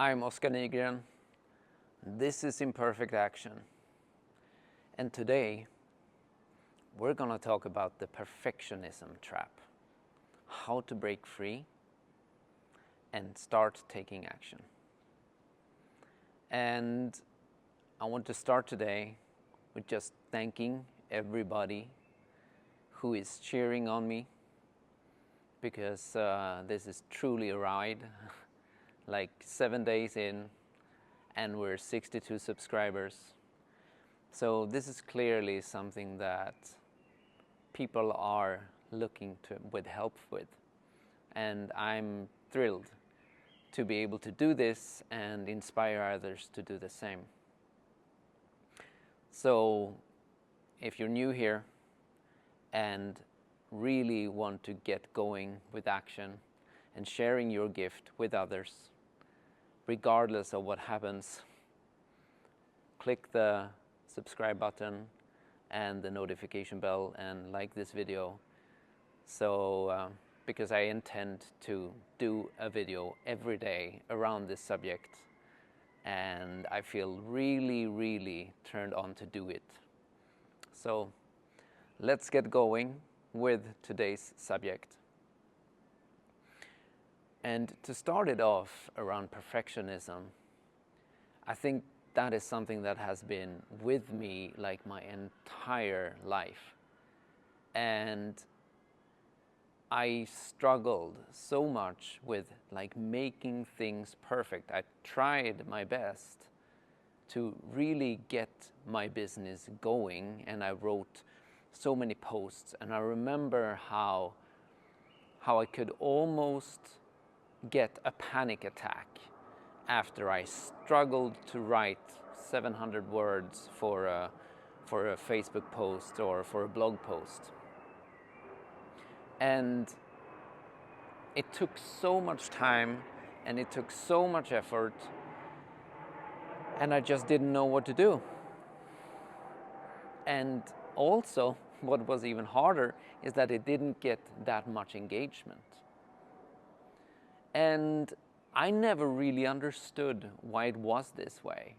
I'm Oskar Nygren. This is Imperfect Action. And today, we're going to talk about the perfectionism trap. How to break free and start taking action. And I want to start today with just thanking everybody who is cheering on me, because this is truly a ride. Like 7 days in, and we're 62 subscribers. So this is clearly something that people are looking to with help with. And I'm thrilled to be able to do this and inspire others to do the same. So if you're new here and really want to get going with action and sharing your gift with others, regardless of what happens, click the subscribe button and the notification bell and like this video. So, because I intend to do a video every day around this subject, and I feel really turned on to do it. So, let's get going with today's subject. And to start it off around perfectionism, I think that is something that has been with me like my entire life. And I struggled so much with like making things perfect. I tried my best to really get my business going, and I wrote so many posts, and I remember how I could almost get a panic attack after I struggled to write 700 words for a Facebook post or for a blog post. And it took so much time and it took so much effort, and I just didn't know what to do. And also, what was even harder is that it didn't get that much engagement. And I never really understood why it was this way.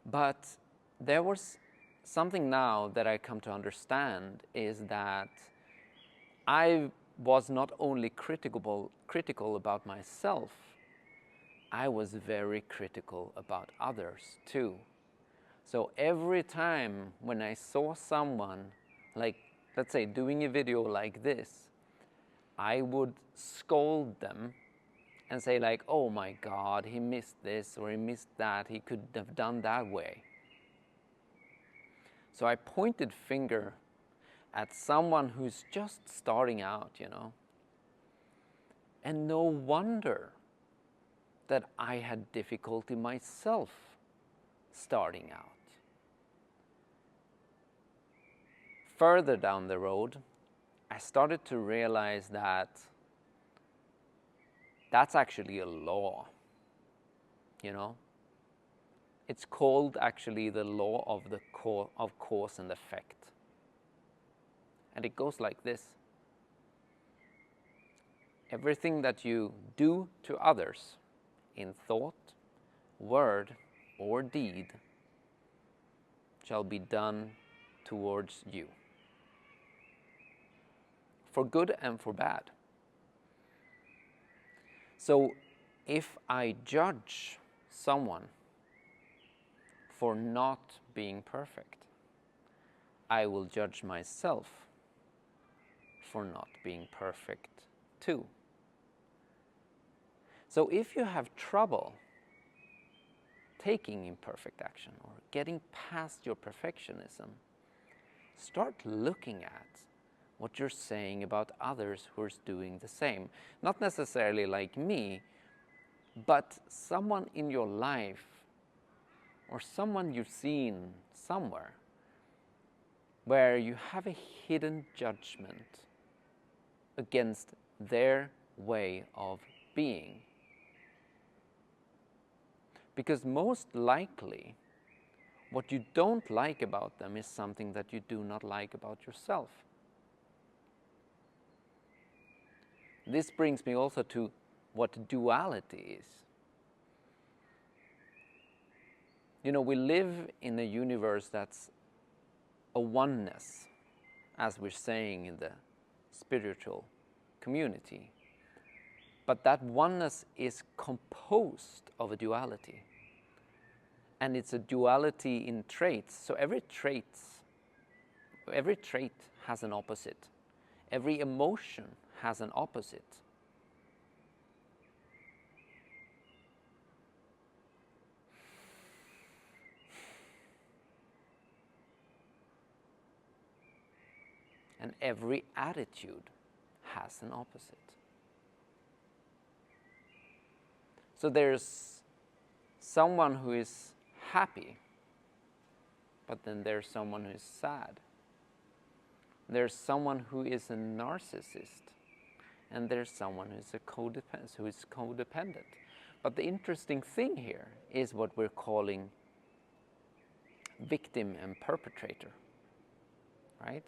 But there was something now that I come to understand, is that I was not only critical about myself, I was very critical about others too. So every time when I saw someone, like, let's say, doing a video like this, I would scold them and say like, oh my God, he missed this or he missed that, he could have done that way. So I pointed finger at someone who's just starting out, And no wonder that I had difficulty myself starting out. Further down the road, I started to realize that that's actually a law, It's called actually the law of of cause and effect. And it goes like this. Everything that you do to others in thought, word, or deed shall be done towards you, for good and for bad. So if I judge someone for not being perfect, I will judge myself for not being perfect too. So if you have trouble taking imperfect action or getting past your perfectionism, start looking at what you're saying about others who are doing the same. Not necessarily like me, but someone in your life or someone you've seen somewhere where you have a hidden judgment against their way of being. Because most likely, what you don't like about them is something that you do not like about yourself. This brings me also to what duality is. You know, we live in a universe that's a oneness, as we're saying in the spiritual community. But that oneness is composed of a duality. And it's a duality in traits. So every trait has an opposite. Every emotion has an opposite. And every attitude has an opposite. So there's someone who is happy, but then there's someone who is sad. There's someone who is a narcissist, and there's someone who is codependent. But the interesting thing here is what we're calling victim and perpetrator, right?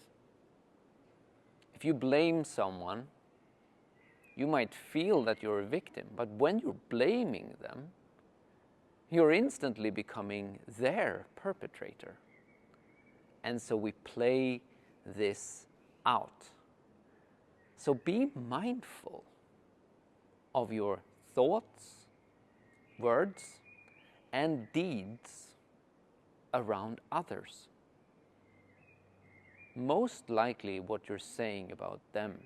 If you blame someone, you might feel that you're a victim, but when you're blaming them, you're instantly becoming their perpetrator. And so we play this out. So be mindful of your thoughts, words, and deeds around others. Most likely what you're saying about them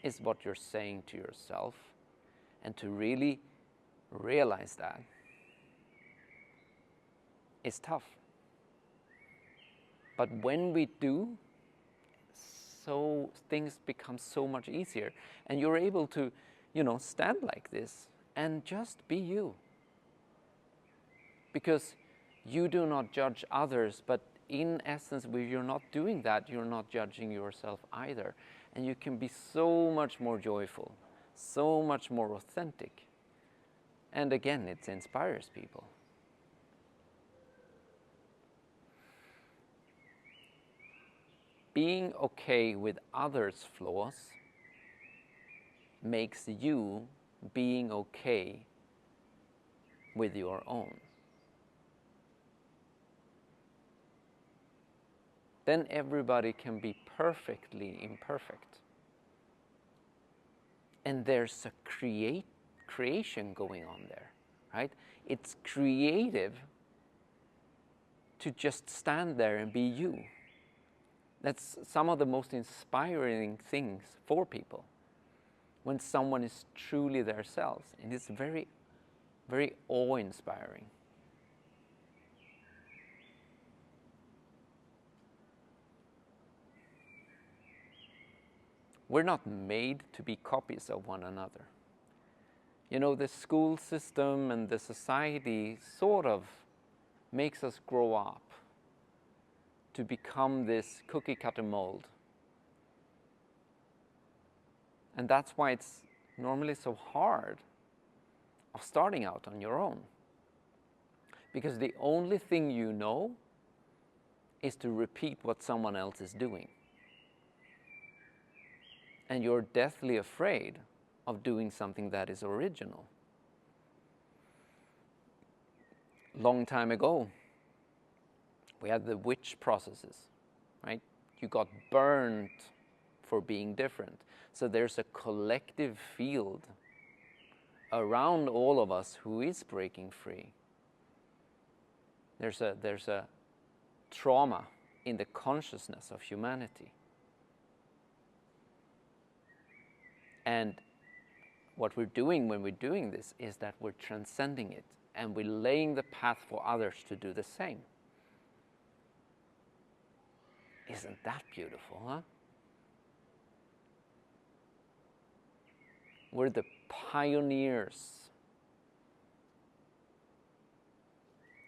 is what you're saying to yourself, and to really realize that is tough. But when we do, so things become so much easier, and you're able to, stand like this and just be you. Because you do not judge others, but in essence, when you're not doing that, you're not judging yourself either. And you can be so much more joyful, so much more authentic. And again, it inspires people. Being okay with others' flaws makes you being okay with your own. Then everybody can be perfectly imperfect. And there's a creation going on there, right? It's creative to just stand there and be you. That's some of the most inspiring things for people, when someone is truly themselves. And it's very, very awe-inspiring. We're not made to be copies of one another. The school system and the society sort of makes us grow up to become this cookie-cutter mold. And that's why it's normally so hard of starting out on your own. Because the only thing you know is to repeat what someone else is doing. And you're deathly afraid of doing something that is original. Long time ago, we had the witch processes, right? You got burned for being different. So there's a collective field around all of us who is breaking free. There's a trauma in the consciousness of humanity. And what we're doing when we're doing this is that we're transcending it, and we're laying the path for others to do the same. Isn't that beautiful, huh? We're the pioneers.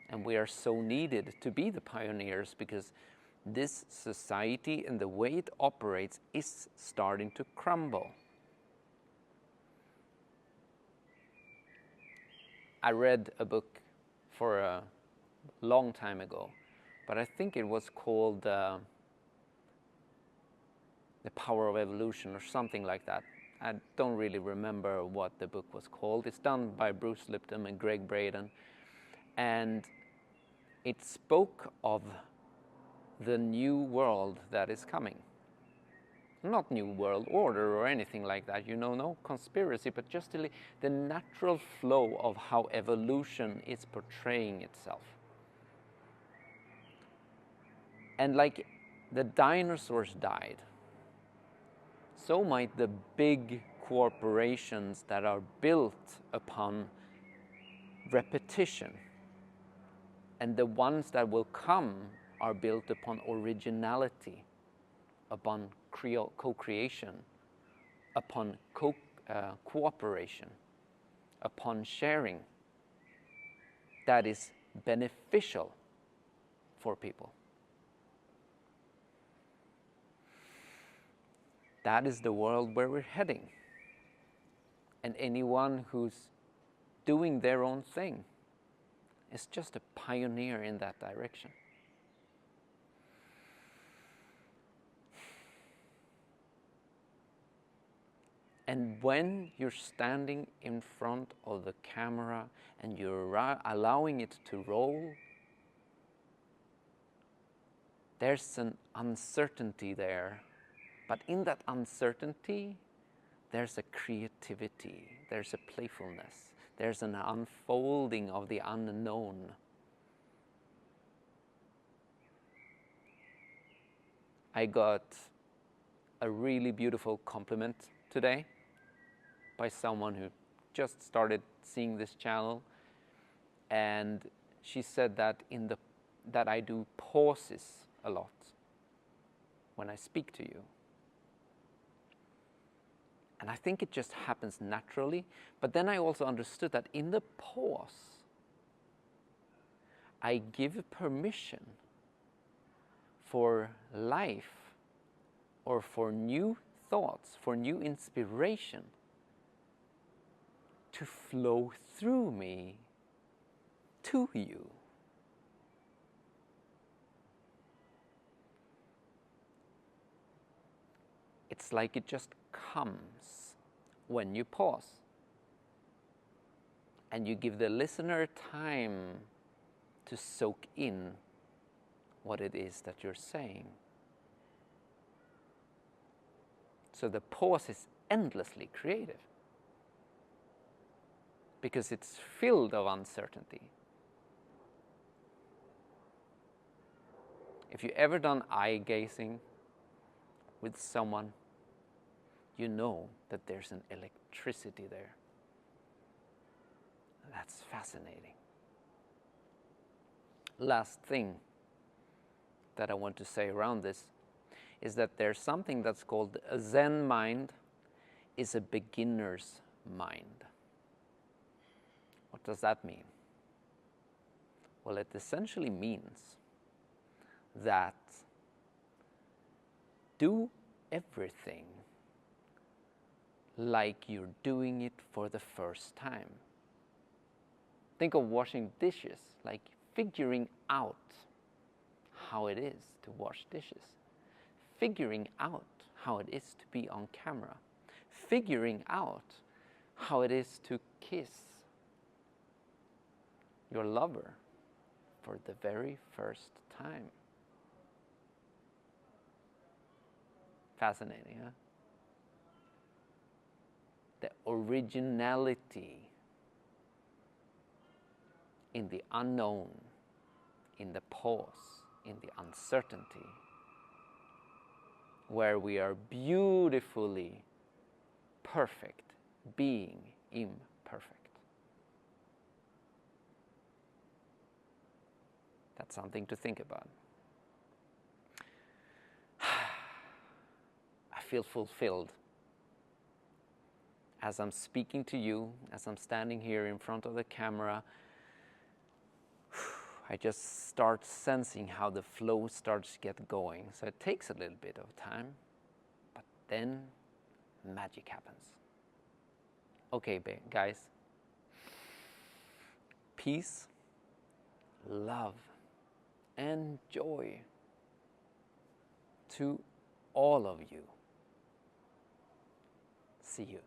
And we are so needed to be the pioneers, because this society and the way it operates is starting to crumble. I read a book for a long time ago, but I think it was called The Power of Evolution or something like that. I don't really remember what the book was called. It's done by Bruce Lipton and Greg Braden. And it spoke of the new world that is coming. Not new world order or anything like that, no conspiracy, but just the natural flow of how evolution is portraying itself. And like the dinosaurs died, so might the big corporations that are built upon repetition, and the ones that will come are built upon originality, upon co-creation, upon cooperation, upon sharing that is beneficial for people. That is the world where we're heading. And anyone who's doing their own thing is just a pioneer in that direction. And when you're standing in front of the camera and you're allowing it to roll, there's an uncertainty there. But in that uncertainty, there's a creativity, there's a playfulness, there's an unfolding of the unknown. I got a really beautiful compliment today by someone who just started seeing this channel, and she said that that I do pauses a lot when I speak to you. And I think it just happens naturally, but then I also understood that in the pause, I give permission for life or for new thoughts, for new inspiration to flow through me to you. It's like it just comes when you pause and you give the listener time to soak in what it is that you're saying. So the pause is endlessly creative because it's filled of uncertainty. If you've ever done eye gazing with someone, you know that there's an electricity there. That's fascinating. Last thing that I want to say around this is that there's something that's called a Zen mind is a beginner's mind. What does that mean? Well, it essentially means that do everything like you're doing it for the first time. Think of washing dishes, like figuring out how it is to wash dishes, figuring out how it is to be on camera, figuring out how it is to kiss your lover for the very first time. Fascinating, huh? The originality in the unknown, in the pause, in the uncertainty, where we are beautifully perfect, being imperfect. That's something to think about. I feel fulfilled as I'm speaking to you, as I'm standing here in front of the camera. I just start sensing how the flow starts to get going. So it takes a little bit of time, but then magic happens. Okay, guys. Peace, love, and joy to all of you. See you.